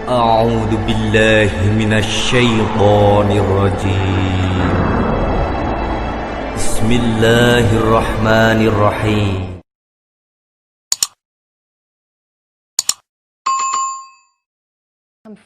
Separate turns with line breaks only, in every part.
أعوذ بالله من الشيطان الرجيم بسم الله الرحمن الرحيم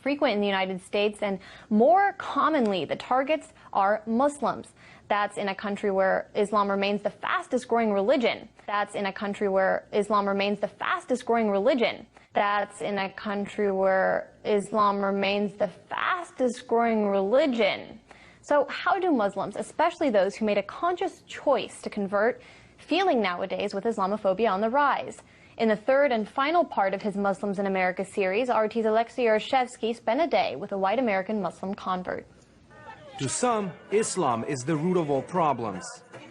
Frequent in the United States, and more commonly the targets are Muslims. That's in a country where Islam remains the fastest growing religion. That's in a country where Islam remains the fastest growing religion. That's in a country where Islam remains the fastest growing religion. So how do Muslims, especially those who made a conscious choice to convert, feeling nowadays with Islamophobia on the rise? In the third and final part of his Muslims in America series, RT's Alexei Yarshevsky spent a day with a white American Muslim convert.
To some, Islam is the root of all problems.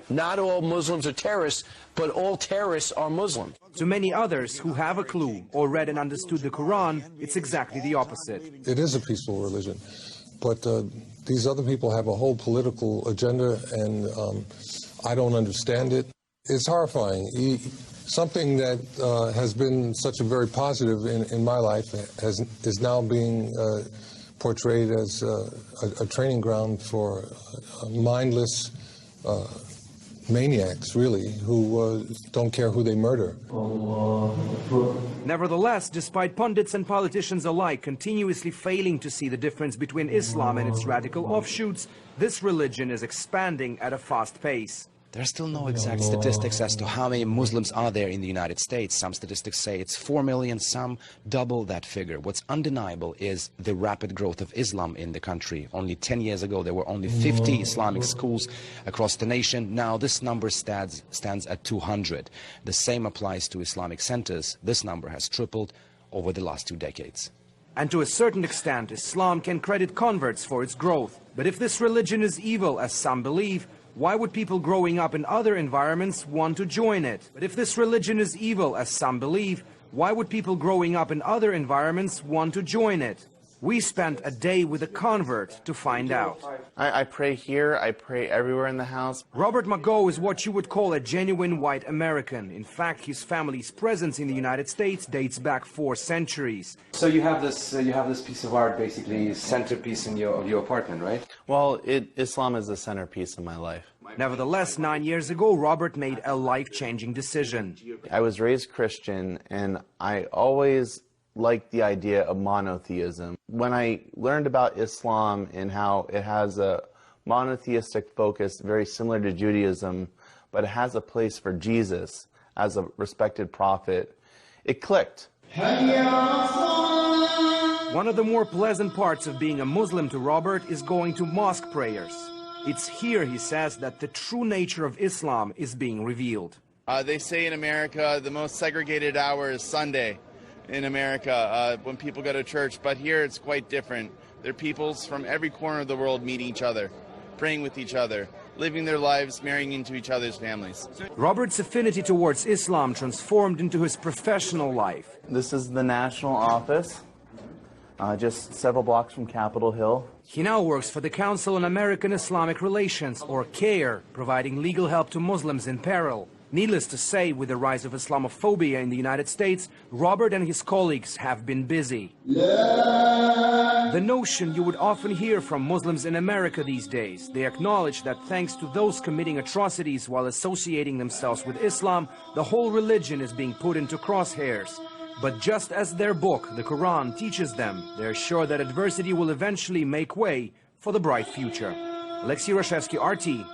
Not all Muslims are terrorists, but all terrorists are Muslim.
To many others who have a clue or read and understood the Quran, it's exactly the opposite.
It is a peaceful religion, but these other people have a whole political agenda, and I don't understand it. It's horrifying. Something that has been such a very positive in my life is now being portrayed as a training ground for mindless maniacs, really, who don't care who they murder.
Nevertheless, despite pundits and politicians alike continuously failing to see the difference between Islam and its radical offshoots, this religion is expanding at a fast pace.
There are still no exact statistics as to how many Muslims are there in the United States. Some statistics say it's 4 million, some double that figure. What's undeniable is the rapid growth of Islam in the country. Only 10 years ago, there were only 50 Islamic schools across the nation. Now this number stands at 200. The same applies to Islamic centers. This number has tripled over the last 2 decades.
And to a certain extent, Islam can credit converts for its growth. But if this religion is evil, as some believe, why would people growing up in other environments want to join it? But if this religion is evil, as some believe, why would people growing up in other environments want to join it? We spent a day with a convert to find out.
I pray here, I pray everywhere in the house.
Robert Mago is what you would call a genuine white American. In fact, his family's presence in the United States dates back 4 centuries.
So you have this piece of art, basically centerpiece in your apartment, right?
Well, Islam is the centerpiece of my life.
Nevertheless, 9 years ago, Robert made a life-changing decision.
I was raised Christian, and I always liked the idea of monotheism. When I learned about Islam and how it has a monotheistic focus very similar to Judaism, but it has a place for Jesus as a respected prophet, it clicked.
One of the more pleasant parts of being a Muslim to Robert is going to mosque prayers. It's here, he says, that the true nature of Islam is being revealed.
They say in America the most segregated hour is Sunday. In America, when people go to church, but here it's quite different. There are peoples from every corner of the world meeting each other, praying with each other, living their lives, marrying into each other's families.
Robert's affinity towards Islam transformed into his professional life.
This is the national office, just several blocks from Capitol Hill.
He now works for the Council on American Islamic Relations, or CARE, providing legal help to Muslims in peril. Needless to say, with the rise of Islamophobia in the United States, Robert and his colleagues have been busy. The notion you would often hear from Muslims in America these days. They acknowledge that thanks to those committing atrocities while associating themselves with Islam, the whole religion is being put into crosshairs. But just as their book, the Quran, teaches them, they're sure that adversity will eventually make way for the bright future. Alexei Yarshevsky, RT.